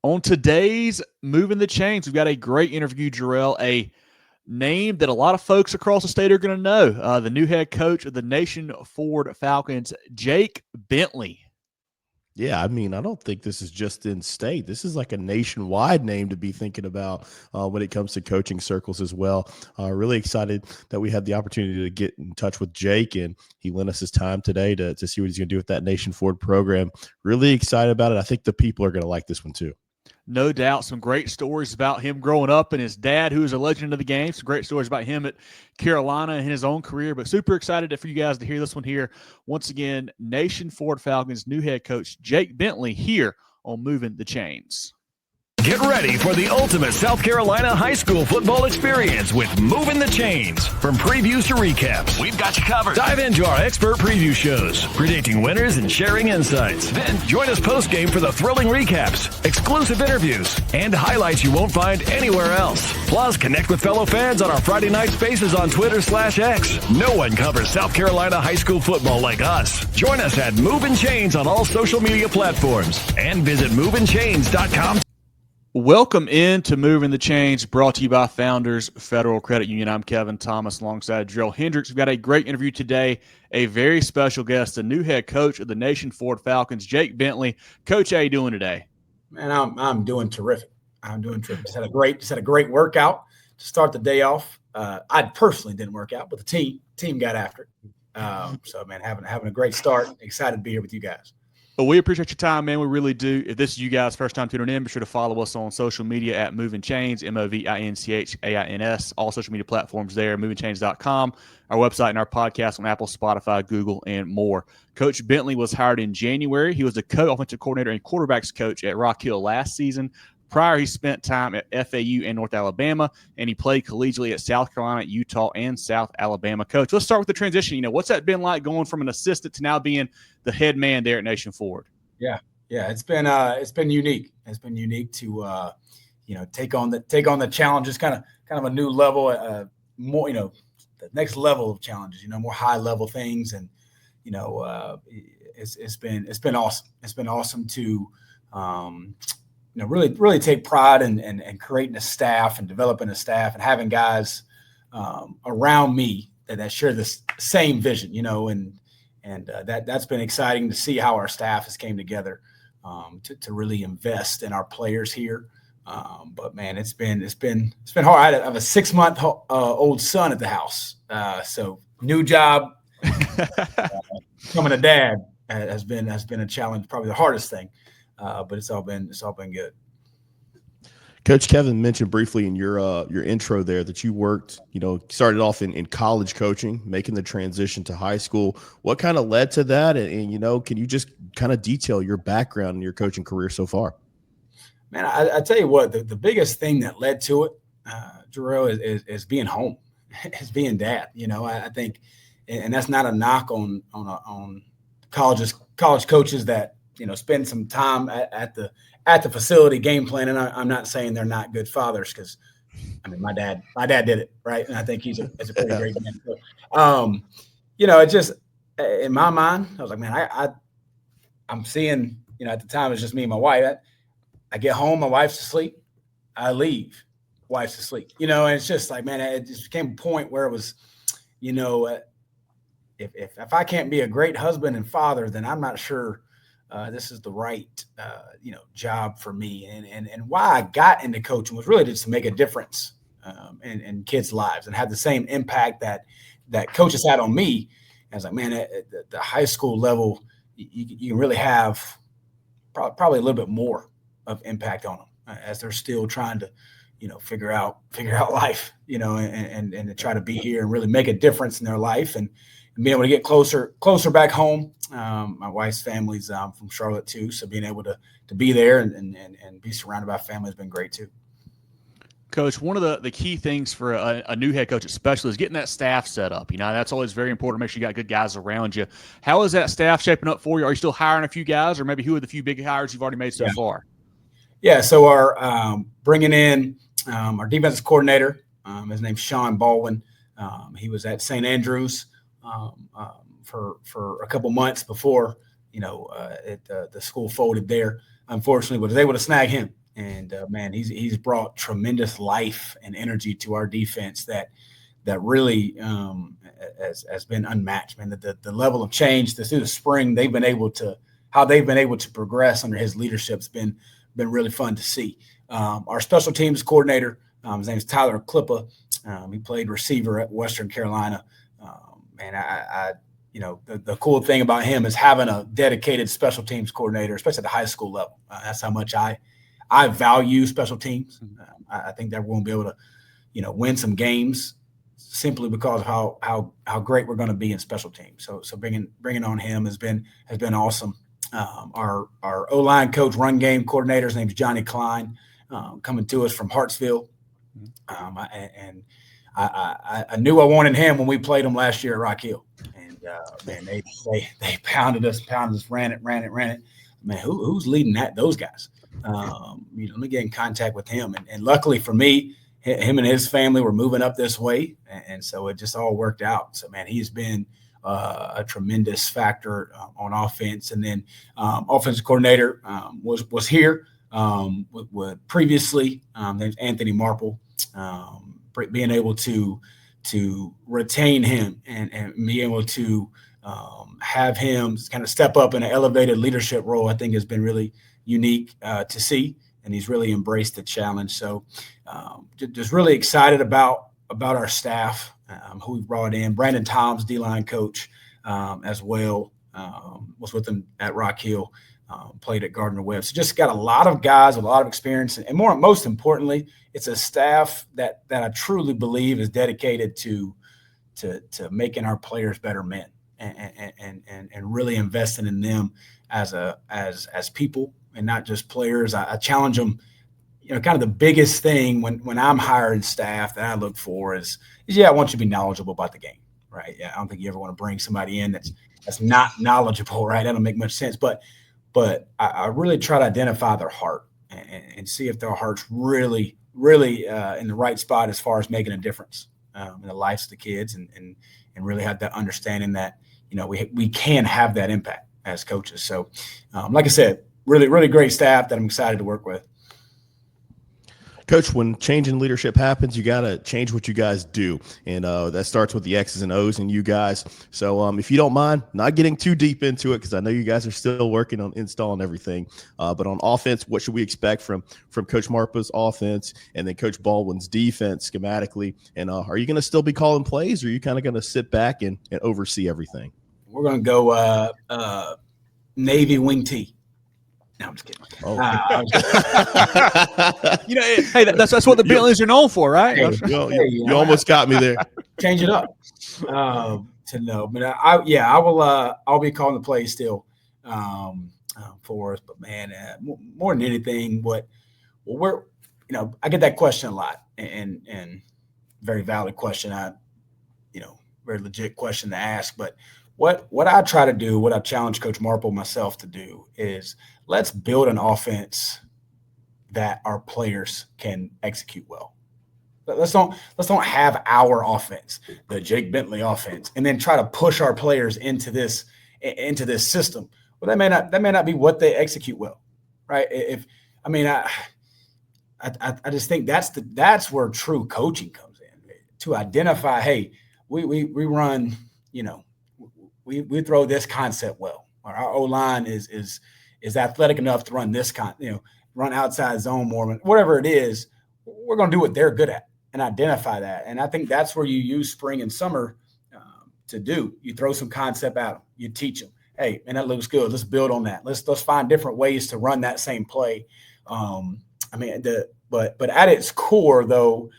On today's Moving the Chains, we've got a great interview, Jarrell, a name that a lot of folks across the state are going to know, the new head coach of the Nation Forward Falcons, Jake Bentley. Yeah, I mean, I don't think this is just in state. This is like a nationwide name to be thinking about when it comes to coaching circles as well. Really excited that we had the opportunity to get in touch with Jake, and he lent us his time today to see what he's going to do with that Nation Forward program. Really excited about it. I think the people are going to like this one too. No doubt. Some great stories about him growing up and his dad, who is a legend of the game. Some great stories about him at Carolina and his own career. But super excited for you guys to hear this one here. Once again, Nation Forward Falcons new head coach Jake Bentley here on Moving the Chains. Get ready for the ultimate South Carolina high school football experience with Moving the Chains. From previews to recaps, we've got you covered. Dive into our expert preview shows, predicting winners and sharing insights. Then join us post-game for the thrilling recaps, exclusive interviews, and highlights you won't find anywhere else. Plus, connect with fellow fans on our Friday night spaces on Twitter/X. No one covers South Carolina high school football like us. Join us at Moving Chains on all social media platforms and visit movingchains.com. Welcome into Moving the Chains, brought to you by Founders Federal Credit Union. I'm Kevin Thomas alongside Jarrell Hendricks. We've got a great interview today, a very special guest, the new head coach of the Nation Forward Falcons, Jake Bentley. Coach, how you doing today? Man, I'm doing terrific. I'm doing terrific. Just had a great workout to start the day off. I personally didn't work out, but the team got after it. So, man, having a great start. Excited to be here with you guys. Well, we appreciate your time, man. We really do. If this is you guys' first time tuning in, be sure to follow us on social media at Moving Chains, MOVINCHAINS, all social media platforms there, movingchains.com, our website and our podcast on Apple, Spotify, Google, and more. Coach Bentley was hired in January. He was the offensive coordinator and quarterbacks coach at Rock Hill last season. Prior, he spent time at FAU and North Alabama, and he played collegiately at South Carolina, Utah, and South Alabama. Coach, let's start with the transition. What's that been like going from an assistant to now being the head man there at Nation Forward? Yeah, it's been unique. It's been unique to take on the challenges, kind of a new level, more the next level of challenges. More high level things, and it's been awesome. It's been awesome to really take pride in creating a staff and developing a staff and having guys around me that share this same vision, and that's been exciting to see how our staff has came together to really invest in our players here. But man, it's been hard. I have a 6-month old son at the house, so new job. Becoming a dad has been a challenge, probably the hardest thing. But it's all been good. Coach Kevin mentioned briefly in your intro there that you worked, started off in college coaching, making the transition to high school. What kind of led to that? And can you just kind of detail your background and your coaching career so far? Man, I tell you what, the biggest thing that led to it, Jarrell, is being home, is being dad. I think, and that's not a knock on college coaches that spend some time at the facility game planning. I'm not saying they're not good fathers, because my dad did it right, and I think he's a pretty great man. So, it just, in my mind, I was like, man, I'm seeing, at the time it was just me and my wife. I get home, my wife's asleep. I leave, wife's asleep. And it's just like, man, it just became a point where it was, if I can't be a great husband and father, then I'm not sure this is the right, job for me. And why I got into coaching was really just to make a difference in kids' lives and have the same impact that coaches had on me. And I was like, man, at the high school level, you can really have probably a little bit more of impact on them as they're still trying to, figure out life, and to try to be here and really make a difference in their life and being able to get closer back home. My wife's family's from Charlotte too, so being able to be there and be surrounded by family has been great too. Coach, one of the key things for a new head coach especially is getting that staff set up. That's always very important to make sure you got good guys around you. How is that staff shaping up for you? Are you still hiring a few guys, or maybe who are the few big hires you've already made so far? Yeah, so our bringing in our defensive coordinator, his name's Sean Baldwin. He was at St. Andrews for a couple months before the school folded there. Unfortunately, was able to snag him, And man, he's brought tremendous life and energy to our defense that really has been unmatched. Man, the level of change through the spring they've been able to progress under his leadership has been really fun to see. Our special teams coordinator, his name is Tyler Klippa. He played receiver at Western Carolina. The cool thing about him is having a dedicated special teams coordinator, especially at the high school level. That's how much I value special teams. I think that we're going to be able to, win some games simply because of how great we're going to be in special teams. So bringing on him has been awesome. Our O-line coach, run game coordinator, his name's Johnny Klein, coming to us from Hartsville. I knew I wanted him when we played him last year at Rock Hill. And man, they pounded us, ran it. Man, who's leading those guys? Let me get in contact with him. And luckily for me, him and his family were moving up this way. And so it just all worked out. So, man, he's been a tremendous factor on offense. And then offensive coordinator was here with previously, named Anthony Marple, being able to retain him and be able to have him kind of step up in an elevated leadership role, I think has been really unique to see, and he's really embraced the challenge. So just really excited about our staff, who we brought in. Brandon Toms, D-line coach, as well, was with them at Rock Hill, played at Gardner-Webb. So just got a lot of guys with a lot of experience, and most importantly, it's a staff that I truly believe is dedicated to making our players better men and really investing in them as people and not just players. I challenge them. Kind of the biggest thing when I'm hiring staff that I look for is I want you to be knowledgeable about the game, right? Yeah, I don't think you ever want to bring somebody in that's not knowledgeable, right? That don't make much sense. But I really try to identify their heart and see if their heart's really in the right spot as far as making a difference in the lives of the kids, and really have that understanding that we can have that impact as coaches. So, like I said, really great staff that I'm excited to work with. Coach, when change in leadership happens, you got to change what you guys do. And that starts with the X's and O's and you guys. So if you don't mind, not getting too deep into it, because I know you guys are still working on installing everything. But on offense, what should we expect from Coach Marpa's offense and then Coach Baldwin's defense schematically? And are you going to still be calling plays, or are you kind of going to sit back and oversee everything? We're going to go Navy wing T. No, I'm just kidding. Oh. Hey, that's what the Bentleys are known for, right? You almost got me there. Change it up to know, but I will. I'll be calling the plays still for us. But man, more than anything, I get that question a lot, and very valid question. Very legit question to ask, but. What I try to do, what I challenge Coach Marple myself to do, is let's build an offense that our players can execute well. Let's don't have our offense, the Jake Bentley offense, and then try to push our players into this system. Well, that may not be what they execute well, right? I just think that's where true coaching comes in, to identify, hey, we run, we throw this concept well. Our O-line is athletic enough to run this run outside zone more, whatever it is. We're going to do what they're good at and identify that. And I think that's where you use spring and summer to do. You throw some concept at them. You teach them. Hey, man, that looks good. Let's build on that. Let's find different ways to run that same play. But at its core, though,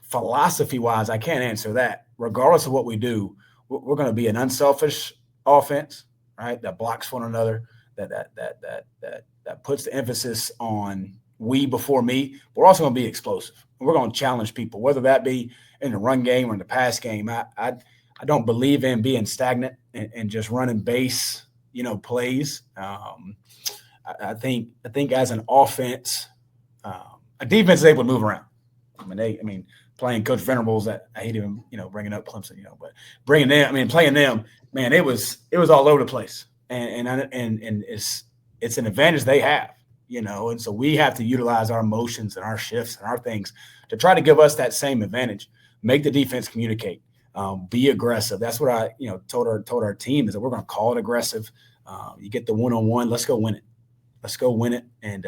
philosophy-wise, I can't answer that. Regardless of what we do, we're going to be an unselfish offense, right? That blocks one another, that puts the emphasis on we before me. We're also going to be explosive. We're going to challenge people, whether that be in the run game or in the pass game. I don't believe in being stagnant and just running base, plays. I think as an offense, a defense is able to move around. Playing Coach Venables, I hate even bringing up Clemson, but playing them, man, it was all over the place, and it's an advantage they have. and so we have to utilize our emotions and our shifts and our things to try to give us that same advantage, make the defense communicate, be aggressive. That's what I, told our team is that we're going to call it aggressive. You get the one-on-one, let's go win it. Let's go win it and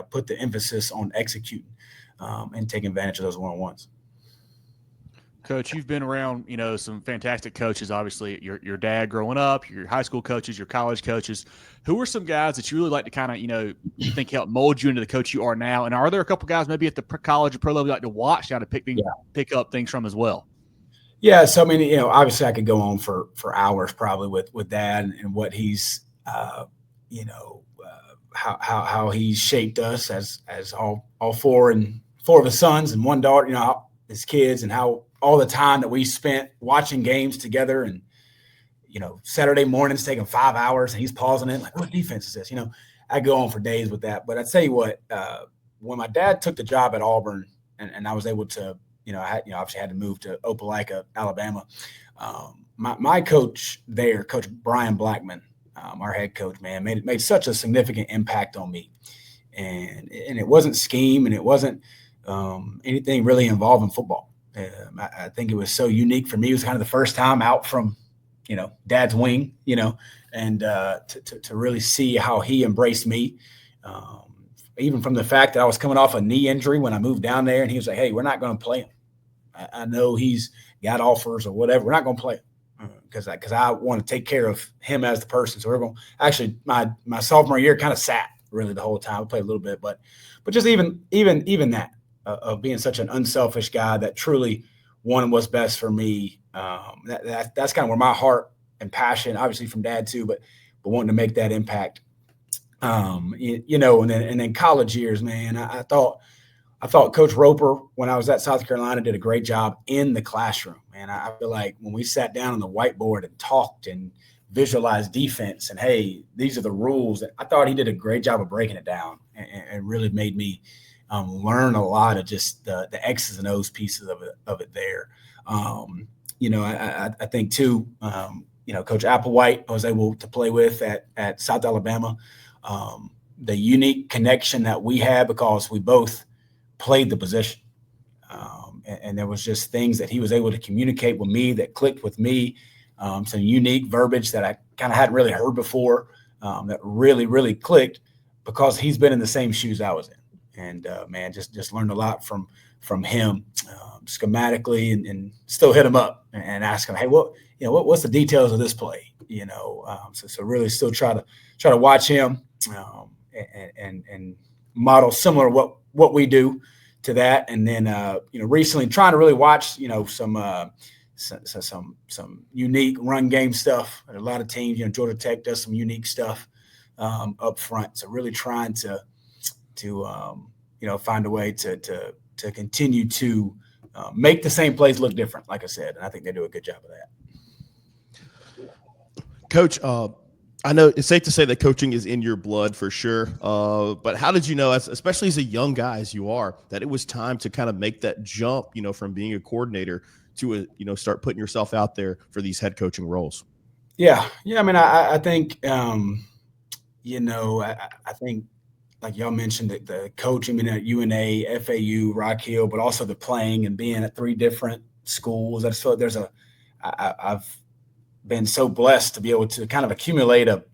put the emphasis on executing and taking advantage of those one-on-ones. Coach, you've been around, some fantastic coaches, obviously your dad growing up, your high school coaches, your college coaches. Who are some guys that you really like to kind of, you think help mold you into the coach you are now? And are there a couple guys maybe at the college or pro level you like to watch how to pick up things from as well? Yeah. So, I mean, obviously I could go on for hours probably with Dad and what he's, how he's shaped us as all four of his sons and one daughter, his kids, and how all the time that we spent watching games together and, Saturday mornings taking 5 hours and he's pausing it like, what defense is this? I go on for days with that. But I tell you what, when my dad took the job at Auburn and I was able to, I obviously had to move to Opelika, Alabama. My coach there, Coach Brian Blackman, our head coach, man, made such a significant impact on me. And it wasn't scheme and it wasn't anything really involving football. I think it was so unique for me. It was kind of the first time out from, Dad's wing, and to really see how he embraced me. Even from the fact that I was coming off a knee injury when I moved down there, and he was like, hey, we're not going to play him. I know he's got offers or whatever. We're not going to play him because I want to take care of him as the person. So we're going – actually, my sophomore year kind of sat really the whole time. I played a little bit, but just even that of being such an unselfish guy that truly wanted what's best for me, that's kind of where my heart and passion, obviously from Dad too, but wanting to make that impact. And then college years, man, I thought Coach Roper, when I was at South Carolina, did a great job in the classroom. And I feel like when we sat down on the whiteboard and talked and visualized defense and, hey, these are the rules, I thought he did a great job of breaking it down and really made me learn a lot of just the X's and O's pieces of it there. I think too, Coach Applewhite I was able to play with at South Alabama. The unique connection that we had because we both played the position. And there was just things that he was able to communicate with me that clicked with me, some unique verbiage that I kind of hadn't really heard before that really, really clicked because he's been in the same shoes I was in. And, man, just learned a lot from him schematically and still hit him up and ask him, hey, what's the details of this play? So really still try to watch him and model similar what we do to that. And then, recently trying to really watch, some unique run game stuff. A lot of teams, Georgia Tech does some unique stuff up front. So really trying to find a way to continue to make the same plays look different, like I said. And I think they do a good job of that. Coach, I know it's safe to say that coaching is in your blood for sure. But how did you know, especially as a young guy as you are, that it was time to kind of make that jump, from being a coordinator to, start putting yourself out there for these head coaching roles? Yeah. I mean, I think, I think, like y'all mentioned, the coaching at UNA, FAU, Rock Hill, but also the playing and being at 3 different schools. I just feel like I've been so blessed to be able to kind of accumulate a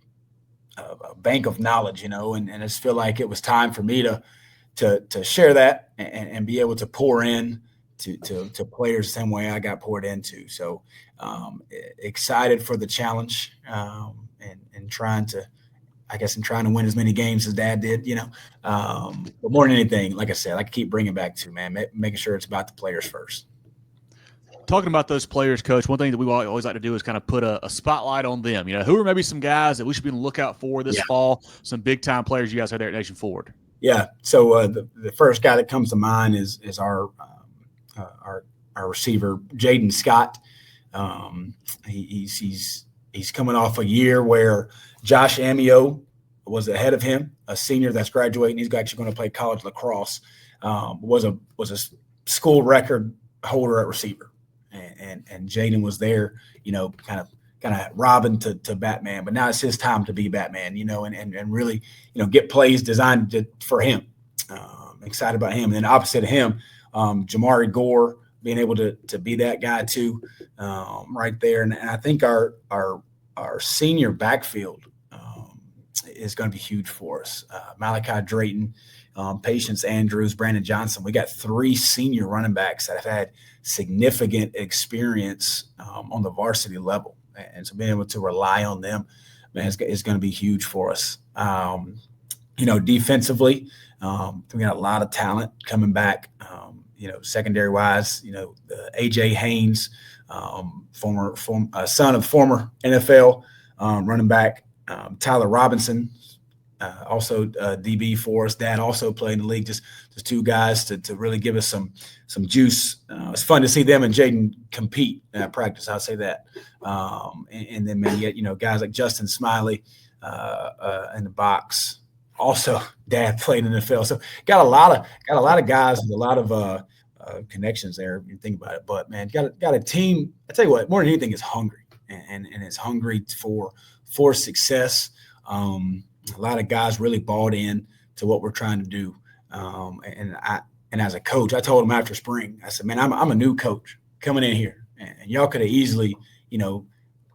bank of knowledge, and I just feel like it was time for me to share that and be able to pour in to players the same way I got poured into. So excited for the challenge and trying to win as many games as Dad did, but more than anything, like I said, I can keep bringing back to, man, making sure it's about the players first. Talking about those players, Coach, one thing that we always like to do is kind of put a spotlight on them. Who are maybe some guys that we should be on the lookout for this fall, some big-time players you guys have there at Nation Forward? Yeah, so the first guy that comes to mind is our receiver, Jaden Scott. He's coming off a year where Josh Amio was ahead of him, a senior that's graduating. He's actually going to play college lacrosse. Was a school record holder at receiver, and Jaden was there, kind of Robin to Batman, but now it's his time to be Batman, and really, get plays designed for him. Excited about him. And then opposite of him, Jamari Gore being able to be that guy too, right there. And I think our senior backfield is going to be huge for us. Malachi Drayton, Patience Andrews, Brandon Johnson. We got 3 senior running backs that have had significant experience on the varsity level. And so being able to rely on them, man, is going to be huge for us. Defensively, we got a lot of talent coming back, secondary wise, AJ Haynes, son of former NFL running back, Tyler Robinson, also DB for us. Dad also played in the league. Just 2 guys to really give us some juice. It's fun to see them and Jaden compete at practice. I'll say that. And then maybe guys like Justin Smiley in the box. Also, Dad played in the NFL. So got a lot of guys with a lot of connections there. If you think about it, but man, got a team. I tell you what, more than anything, is hungry and it's hungry for success. A lot of guys really bought in to what we're trying to do. And as a coach, I told them after spring, I said, man, I'm a new coach coming in here, and y'all could have easily,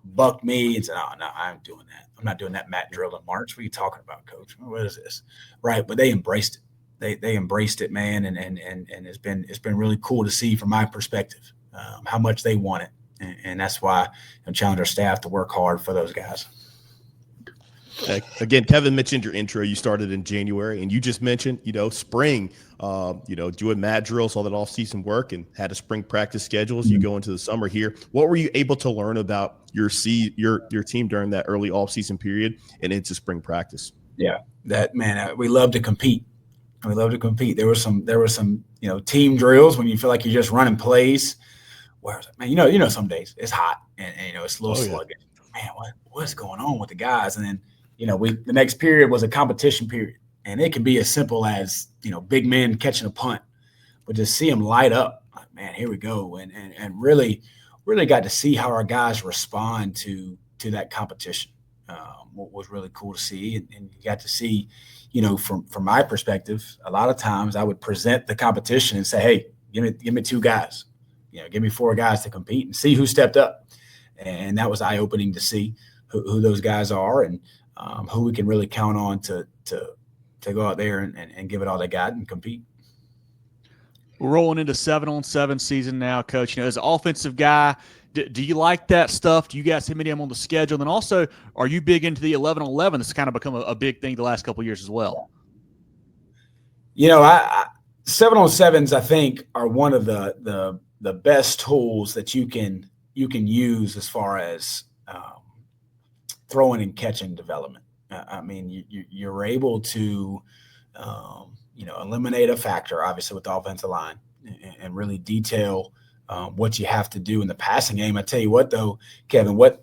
bucked me and said, oh, no, I'm doing that. I'm not doing that mat drill in March. What are you talking about, coach? What is this? Right. But they embraced it. They embraced it, man. And it's been really cool to see from my perspective how much they want it. And that's why I challenge our staff to work hard for those guys. Again, Kevin mentioned your intro. You started in January, and you just mentioned, spring, doing mat drills, all that off-season work, and had a spring practice schedule as you go into the summer here. What were you able to learn about your team during that early off-season period and into spring practice? Yeah, we love to compete. We love to compete. There were some team drills when you feel like you're just running plays. Where, man, some days it's hot and it's a little sluggish. Man, what's going on with the guys? And then, the next period was a competition period, and it can be as simple as, big men catching a punt, but just see them light up. Like, man, here we go. And really got to see how our guys respond to that competition. What was really cool to see. And you got to see, from my perspective, a lot of times I would present the competition and say, hey, give me 2 guys, give me 4 guys to compete and see who stepped up. And that was eye-opening to see who those guys are and who we can really count on to go out there and give it all they got and compete. We're rolling into 7-on-7 season now, Coach. As an offensive guy, do you like that stuff? Do you guys see many of them on the schedule? And then also, are you big into the 11-on-11? That's kind of become a big thing the last couple of years as well. 7-on-7s, I think, are one of the best tools that you can use as far as throwing and catching development. I mean, you're able to, eliminate a factor, obviously, with the offensive line and really detail what you have to do in the passing game. I tell you what, though, Kevin, what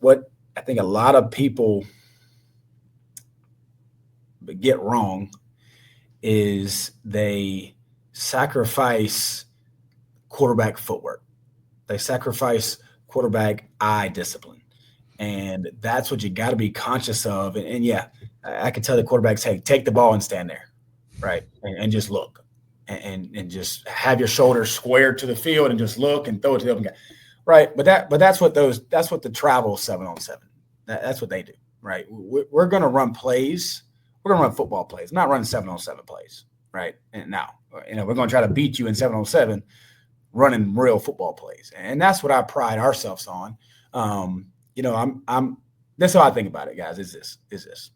I think a lot of people get wrong is they sacrifice quarterback footwork. They sacrifice quarterback eye discipline. And that's what you got to be conscious of. And yeah, I can tell the quarterbacks, hey, take the ball and stand there, right? And just look and just have your shoulders squared to the field and just look and throw it to the other guy, right? But that's what the travel 7-on-7. That's what they do, right? We're going to run plays. We're going to run football plays. I'm not running 7-on-7 plays, right? And now, we're going to try to beat you in 7-on-7 running real football plays. And that's what I pride ourselves on. That's how I think about it, guys, is this.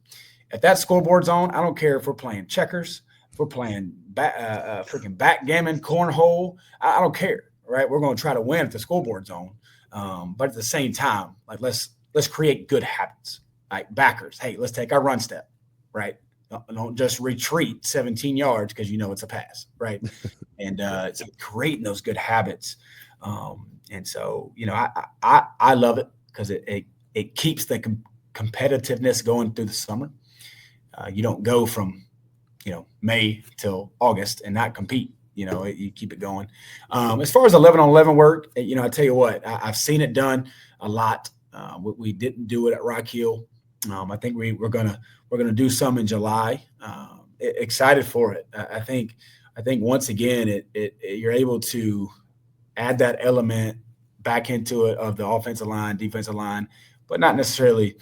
If that scoreboard's on, I don't care if we're playing checkers, if we're playing freaking backgammon, cornhole, I don't care, right? We're going to try to win if the scoreboard's on. But at the same time, like, let's create good habits. Like backers, hey, let's take our run step, right? Don't just retreat 17 yards because it's a pass, right? And it's creating those good habits. And so, I love it because it keeps the competitiveness going through the summer. You don't go from, May till August and not compete. You keep it going. As far as 11-on-11 work, I tell you what, I've seen it done a lot We didn't do it at Rock Hill. I think we're gonna do some in July. Excited for it. I think once again you're able to add that element back into it of the offensive line, defensive line, but not necessarily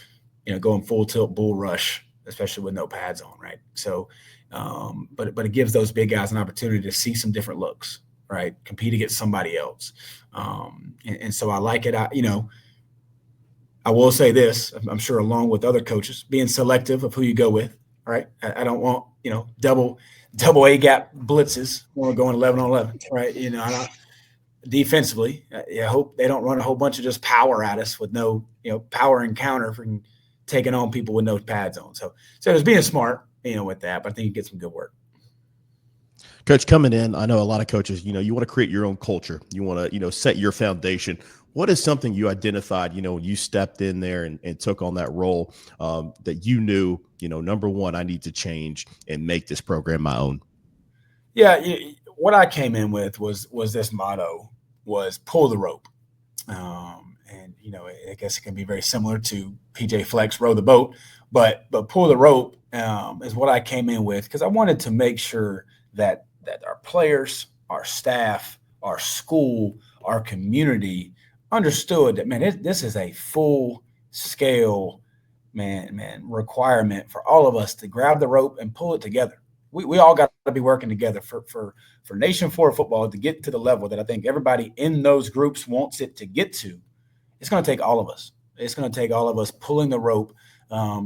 going full tilt bull rush, especially with no pads on, right? So, but it gives those big guys an opportunity to see some different looks, right? Compete against somebody else, and so I like it. I will say this, I'm sure along with other coaches, being selective of who you go with, right? I don't want, double A gap blitzes when we're going 11 on 11, right? Defensively, I hope they don't run a whole bunch of just power at us with no, power encounter for taking on people with no pads on. So it's being smart, with that, but I think you get some good work. Coach, coming in, I know a lot of coaches, you want to create your own culture. You want to, set your foundation. What is something you identified, when you stepped in there and took on that role that you knew, number one, I need to change and make this program my own? Yeah, what I came in with was this motto, was pull the rope. And, I guess it can be very similar to PJ Flex, row the boat, but pull the rope is what I came in with, because I wanted to make sure that our players, our staff, our school, our community understood that, man, this is a full scale, requirement for all of us to grab the rope and pull it together. We all got to be working together for Nation 4 football to get to the level that I think everybody in those groups wants it to get to. It's going to take all of us. It's going to take all of us pulling the rope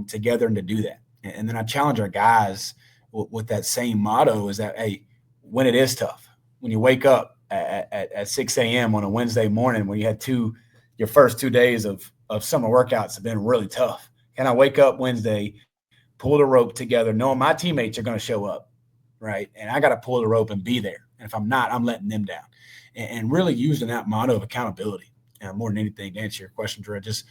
together and to do that. And then I challenge our guys with that same motto, is that, hey, when it is tough, when you wake up at 6 a.m. on a Wednesday morning, when you had your first 2 days of summer workouts have been really tough. Can I wake up Wednesday, pull the rope together, knowing my teammates are going to show up, right? And I got to pull the rope and be there. And if I'm not, I'm letting them down. And really using that motto of accountability, more than anything, to answer your question, Drew, just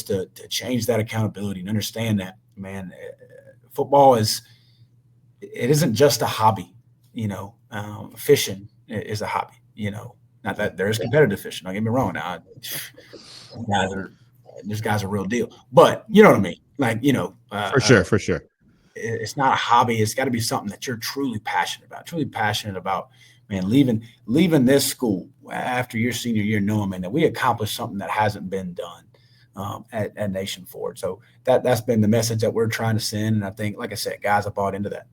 to change that accountability and understand that, man, football isn't just a hobby. Fishing is a hobby. Not that there's competitive fishing. Don't get me wrong. Now, these guys are real deal, but you know what I mean. Like, for sure. It's not a hobby. It's got to be something that you're truly passionate about. Man, leaving this school after your senior year, knowing, man, that we accomplished something that hasn't been done at Nation Forward. So that's been the message that we're trying to send. And I think, like I said, guys have bought into that.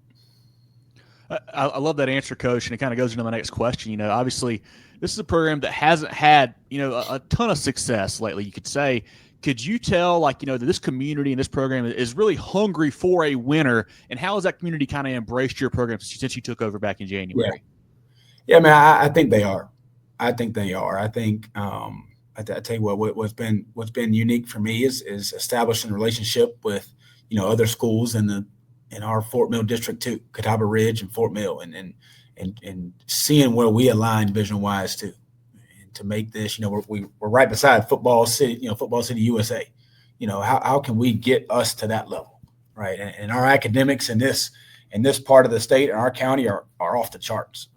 I love that answer, Coach, and it kind of goes into my next question. Obviously, this is a program that hasn't had, a ton of success lately, you could say. Could you tell, that this community and this program is really hungry for a winner, and how has that community kind of embraced your program since you took over back in January? Yeah, man, I think they are. I think, I tell you what's been unique for me is establishing a relationship with, other schools in our Fort Mill district too, Catawba Ridge and Fort Mill, and seeing where we align vision wise too, and to make this, we're right beside Football City USA. How can we get us to that level, right? And our academics in this part of the state and our county are off the charts.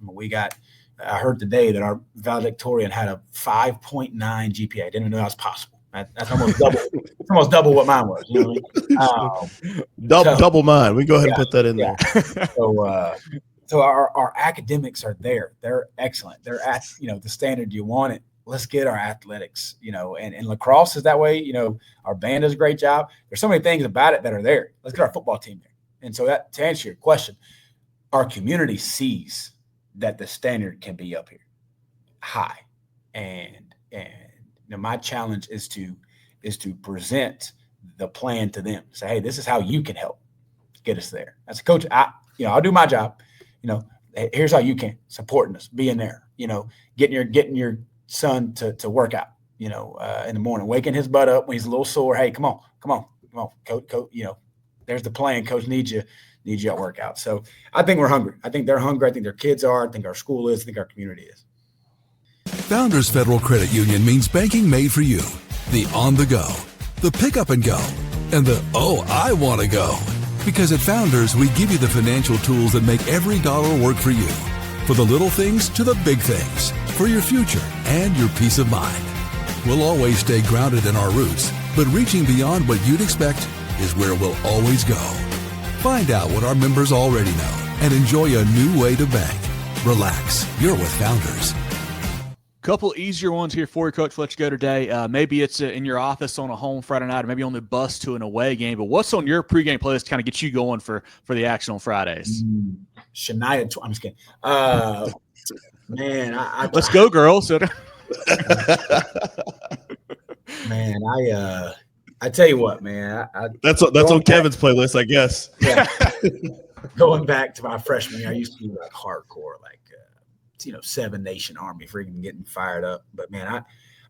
I heard today that our valedictorian had a 5.9 GPA. I didn't even know that was possible. That's almost double. It's almost double what mine was. Double mine. We go ahead and put that in there. So our academics are there. They're excellent. They're at the standard you want it. Let's get our athletics. And lacrosse is that way. Our band does a great job. There's so many things about it that are there. Let's get our football team there. And so that, to answer your question, our community sees that the standard can be up here high, and my challenge is to present the plan to them. Say, hey, this is how you can help get us there. As a coach, I'll do my job. Here's how you can, supporting us, being there. Getting your son to work out. In the morning, waking his butt up when he's a little sore. Hey, come on, coach. There's the plan. Coach needs you at workout. So I think we're hungry. I think they're hungry. I think their kids are. I think our school is. I think our community is. Founders Federal Credit Union means banking made for you. The on the go, the pick up and go, and the I want to go. Because at Founders, we give you the financial tools that make every dollar work for you. For the little things to the big things. For your future and your peace of mind. We'll always stay grounded in our roots But reaching beyond what you'd expect is where we'll always go. Find out what our members already know and enjoy a new way to bank. Relax, you're with Founders. Couple easier ones here for you, Coach. Let you go today. Maybe it's in your office on a home Friday night, or maybe on the bus to an away game. But what's on your pregame playlist to kind of get you going for the action on Fridays? Shania, I'm just kidding. Man, let's go, girls. Man, I tell you what, man. That's on Kevin's playlist, I guess. Yeah. Going back to my freshman year, I used to do like hardcore, like Seven Nation Army, freaking getting fired up. But man,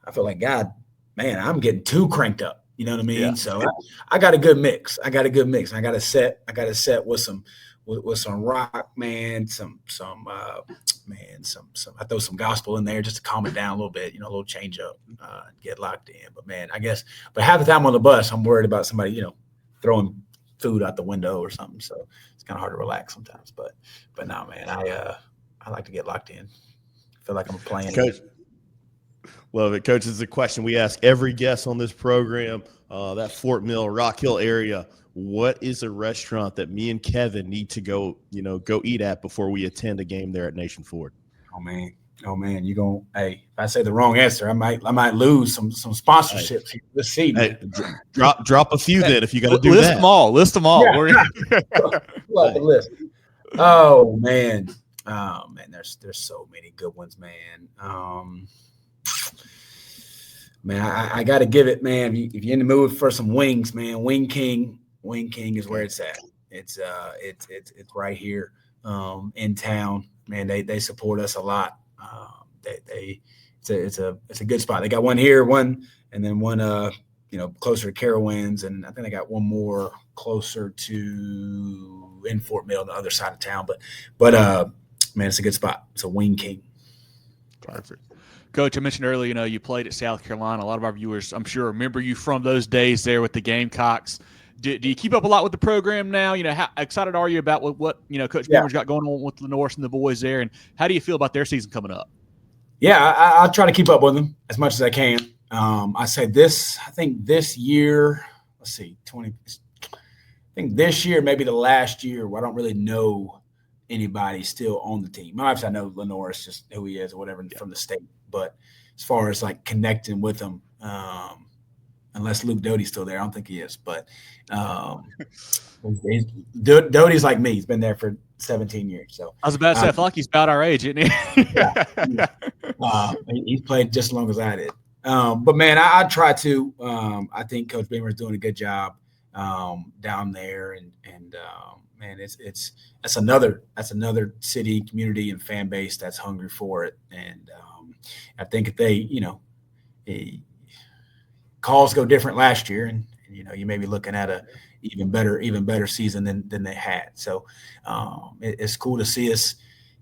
I feel like God, man, I'm getting too cranked up. You know what I mean? Yeah. So I got a good mix. I got a set with some rock, man, some I throw some gospel in there just to calm it down a little bit, a little change up, get locked in. But man, but half the time on the bus, I'm worried about somebody, throwing food out the window or something. So it's kind of hard to relax sometimes. But no, man, I like to get locked in. I feel like I'm playing. Coach, love it. Coach, this is a question we ask every guest on this program, that Fort Mill, Rock Hill area. What is a restaurant that me and Kevin need to go eat at before we attend a game there at Nation Ford? Oh man, if I say the wrong answer, I might lose some sponsorships. Hey. Let's see. Hey, drop a few then if you got to do list that. List them all. Yeah. Love the list. Oh man, there's so many good ones, man. Man, I got to give it, man. If you're in the mood for some wings, man, Wing King is where it's at. It's right here in town. Man, they support us a lot. It's a good spot. They got one here, and then one closer to Carowinds, and I think they got one more closer to in Fort Mill on the other side of town. But man, it's a good spot. It's a Wing King. Perfect. Coach, I mentioned earlier, you played at South Carolina. A lot of our viewers, I'm sure, remember you from those days there with the Gamecocks. Do you keep up a lot with the program now? How excited are you about what Coach Byrnes got going on with Lenore and the boys there, and how do you feel about their season coming up? Yeah, I'll try to keep up with them as much as I can. I think this year, let's see, I think this year, maybe the last year where I don't really know anybody still on the team. Obviously, I know Lenore is just who he is or whatever from the state, but as far as like connecting with them, unless Luke Doty's still there, I don't think he is. But Doty's like me; he's been there for 17 years. So I was about to say, I feel like he's about our age, isn't he? Yeah. He's played just as long as I did. But man, I try to. I think Coach Beamer is doing a good job down there, and man, that's another city, community, and fan base that's hungry for it. And I think if they, calls go different last year, and you may be looking at a even better season than they had. So it's cool to see us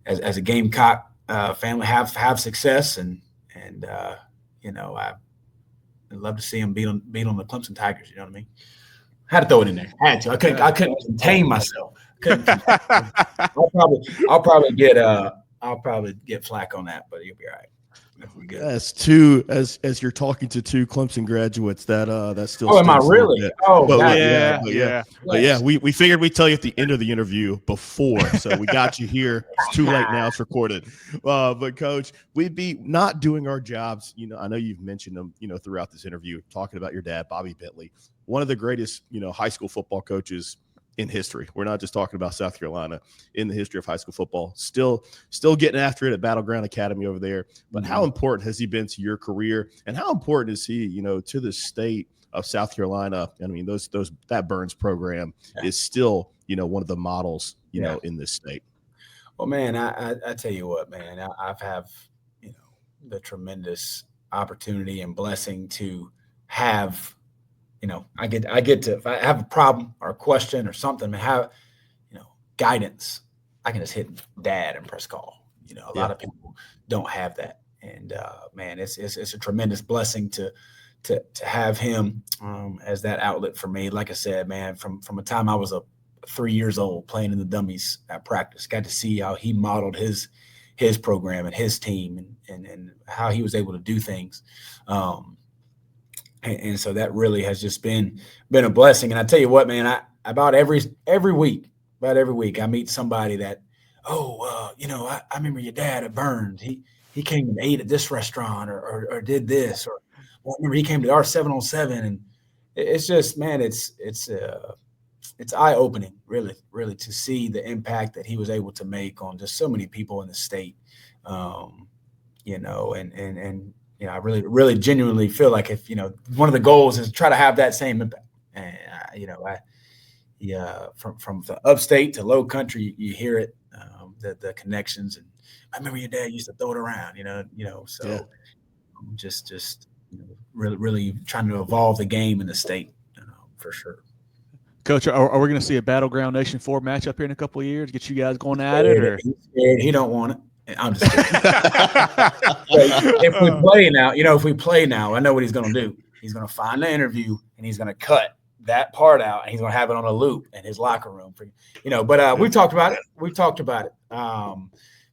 as a Gamecock family have success, and I'd love to see them beat on the Clemson Tigers. You know what I mean? Had to throw it in there. Had to. I couldn't contain myself. I'll probably get flack on that, but you'll be all right. Good. As you're talking to two Clemson graduates, that still. Oh, am I really? Oh, but yeah. We figured we'd tell you at the end of the interview before, so we got you here. It's too late now; it's recorded. But Coach, we'd be not doing our jobs. I know you've mentioned them, throughout this interview, talking about your dad, Bobby Bentley, one of the greatest, high school football coaches in history. We're not just talking about South Carolina, in the history of high school football. Still getting after it at Battleground Academy over there. But how important has he been to your career, and how important is he, to the state of South Carolina? I mean, that Byrnes program is still, one of the models, in this state. Well, man, I tell you what, man, I've have, the tremendous opportunity and blessing to have. I get to, if I have a problem or a question or something, and have, guidance, I can just hit dad and press call. A lot of people don't have that. And man, it's a tremendous blessing to have him as that outlet for me. Like I said, man, from a time I was 3 years old playing in the dummies at practice, got to see how he modeled his program and his team and how he was able to do things. And so that really has just been a blessing. And I tell you what, man, about every week I meet somebody that, I remember your dad at Byrnes. He came and ate at this restaurant or did this, or I remember he came to our 7-on-7. And it's just, man, it's eye-opening, really, really, to see the impact that he was able to make on just so many people in the state. I really, really genuinely feel like if, one of the goals is to try to have that same impact. And, from the upstate to low country, you hear it, the connections. And I remember your dad used to throw it around, so yeah. Just really, really trying to evolve the game in the state, for sure. Coach, are we going to see a Battleground Nation 4 matchup here in a couple of years? Get you guys going at it? Or? He's scared. He don't want it. I'm just kidding. If we play now, I know what he's going to do. He's going to find the interview and he's going to cut that part out and he's going to have it on a loop in his locker room. But we've talked about it.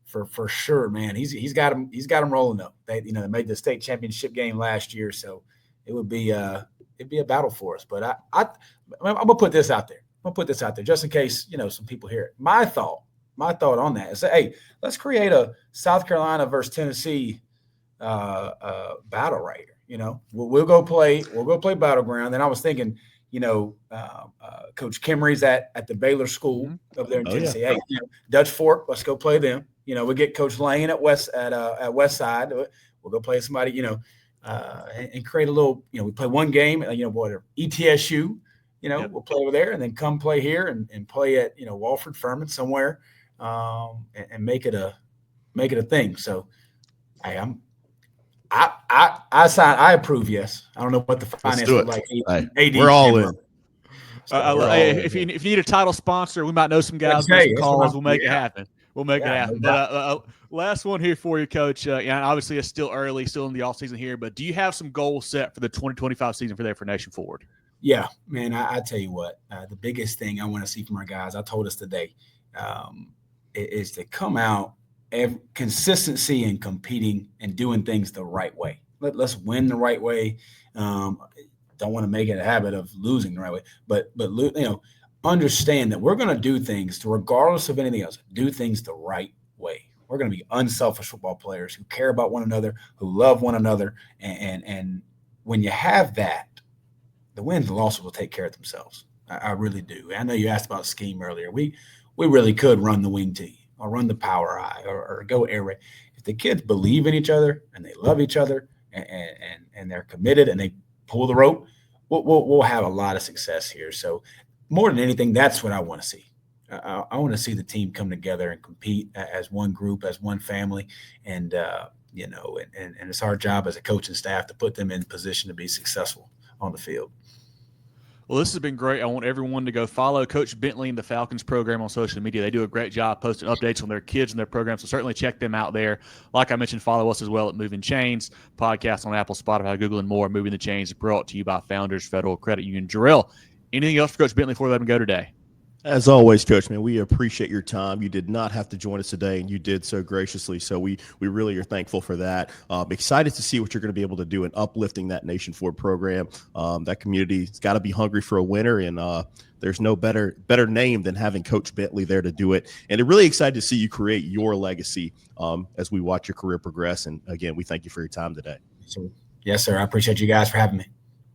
For sure, man. He's got him rolling though. They made the state championship game last year, so it would be it'd be a battle for us. But I'm gonna put this out there. Just in case some people hear it. My thought on that is that, hey, let's create a South Carolina versus Tennessee battle right here. We'll go play Battleground. Then I was thinking, Coach Kimmery's at the Baylor School up there in Tennessee. Yeah. Hey, Dutch Fork, let's go play them. We get Coach Lane at West Side. We'll go play somebody, and create a little. We play one game. ETSU. We'll play over there, and then come play here and play at Walford, Furman, somewhere, and make it a thing. So, hey, I approve. Yes, I don't know what the finance look like. We're all in. If you need a title sponsor, we might know some guys. We'll make it happen. We'll make it happen. But last one here for you, Coach. Obviously it's still early, still in the off season here. But do you have some goals set for the 2025 season for Nation Forward? Yeah, man. I tell you what, the biggest thing I want to see from our guys, I told us today, is to come out. Consistency in competing and doing things the right way. Let's win the right way. Don't want to make it a habit of losing the right way, but understand that we're going to do things regardless of anything else. Do things the right way. We're going to be unselfish football players who care about one another, who love one another, and when you have that, the wins and losses will take care of themselves. I really do. I know you asked about scheme earlier. We really could run the wing tee. Or run the power eye, or go air raid. If the kids believe in each other and they love each other and they're committed and they pull the rope, we'll have a lot of success here. So more than anything, that's what I want to see. I want to see the team come together and compete as one group, as one family, and it's our job as a coaching staff to put them in position to be successful on the field. Well, this has been great. I want everyone to go follow Coach Bentley and the Falcons program on social media. They do a great job posting updates on their kids and their programs, so certainly check them out there. Like I mentioned, follow us as well at Moving Chains, podcast on Apple, Spotify, Google, and more. Moving the Chains brought to you by Founders Federal Credit Union. Jarrell, anything else for Coach Bentley before we let him go today? As always, Coach, man, we appreciate your time. You did not have to join us today, and you did so graciously. So we really are thankful for that. Excited to see what you're going to be able to do in uplifting that Nation Forward program. That community's got to be hungry for a winner, and there's no better name than having Coach Bentley there to do it. And I'm really excited to see you create your legacy as we watch your career progress. And again, we thank you for your time today. Yes, sir. I appreciate you guys for having me.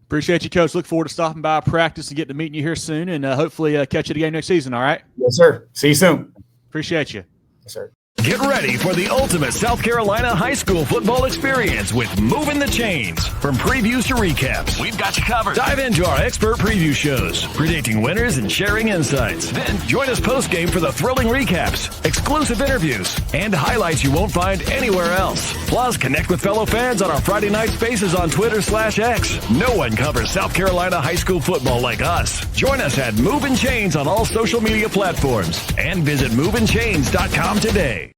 Appreciate you, Coach. Look forward to stopping by practice and getting to meeting you here soon, and hopefully catch you again next season, all right? Yes, sir. See you soon. Appreciate you. Yes, sir. Get ready for the ultimate South Carolina high school football experience with Moving the Chains. From previews to recaps, we've got you covered. Dive into our expert preview shows, predicting winners and sharing insights. Then join us post-game for the thrilling recaps, exclusive interviews, and highlights you won't find anywhere else. Plus, connect with fellow fans on our Friday night spaces on Twitter/X. No one covers South Carolina high school football like us. Join us at Moving Chains on all social media platforms and visit movingchains.com today.